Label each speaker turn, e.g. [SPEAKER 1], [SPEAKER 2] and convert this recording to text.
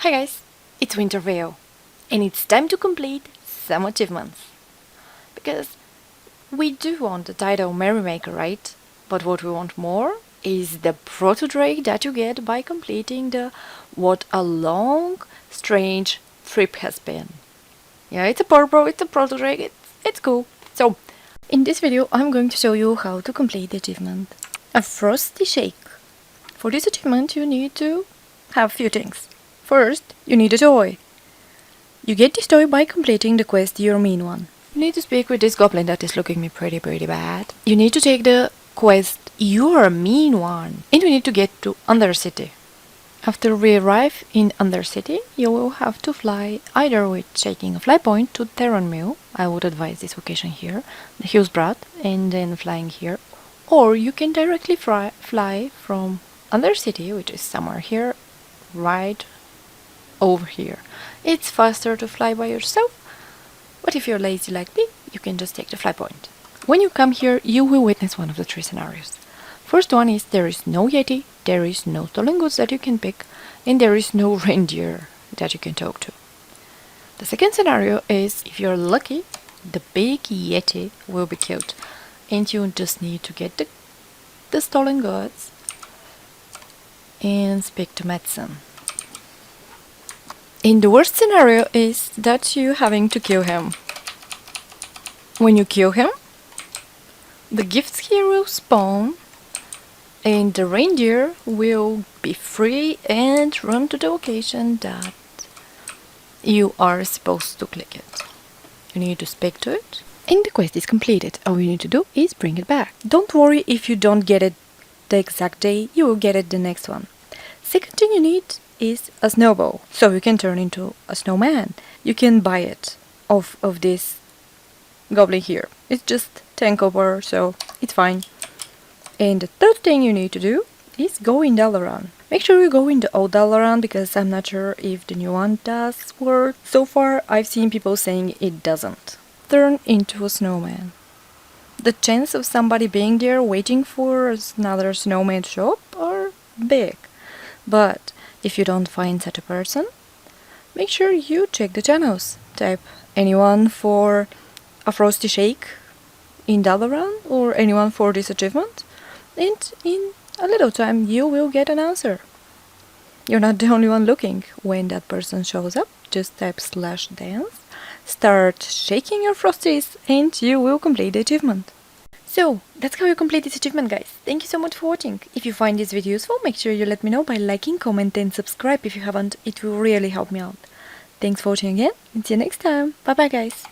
[SPEAKER 1] Hi guys, it's Wintervale, and it's time to complete some achievements. Because we do want the title Merrymaker, right? But what we want more is the proto Drake that you get by completing the What a Long, Strange Trip Has Been. Yeah, it's a purple, it's a proto Drake, it's cool. So, in this video I'm going to show you how to complete the achievement, a Frosty Shake. For this achievement you need to have a few things. First, you need a toy. You get this toy by completing the quest You're Mean One. You need to speak with this goblin that is looking me pretty bad. You need to take the quest You're a Mean One. And you need to get to Undercity. After we arrive in Undercity, you will have to fly either with taking a fly point to Theron Mill. I would advise this location here, the Hillsbrat, and then flying here. Or you can directly fly from Undercity, which is somewhere here, right over here. It's faster to fly by yourself, but if you're lazy like me, you can just take the fly point. When you come here, you will witness one of the three scenarios. First one is there is no Yeti, there is no stolen goods that you can pick, and there is no reindeer that you can talk to. The second scenario is if you're lucky, the big Yeti will be killed, and you just need to get the stolen goods and speak to Madsen. And the worst scenario is that you having to kill him. When you kill him, the gifts here will spawn and the reindeer will be free and run to the location that you are supposed to click it. You need to speak to it and the quest is completed. All you need to do is bring it back. Don't worry if you don't get it the exact day, you will get it the next one. Second thing you need is a snowball, so you can turn into a snowman. You can buy it off of this goblin here. It's just 10 copper, so it's fine. And the third thing you need to do is go in Dalaran. Make sure you go in the old Dalaran because I'm not sure if the new one does work. So far I've seen people saying it doesn't. Turn into a snowman. The chance of somebody being there waiting for another snowman to show up are big. But if you don't find such a person, make sure you check the channels. Type anyone for a Frosty Shake in Dalaran or anyone for this achievement, and in a little time you will get an answer. You're not the only one looking. When that person shows up, just type /dance, start shaking your Frosties, and you will complete the achievement. So, that's how you complete this achievement, guys. Thank you so much for watching. If you find this video useful, make sure you let me know by liking, comment and subscribe if you haven't. It will really help me out. Thanks for watching again, and see you next time. Bye bye, guys.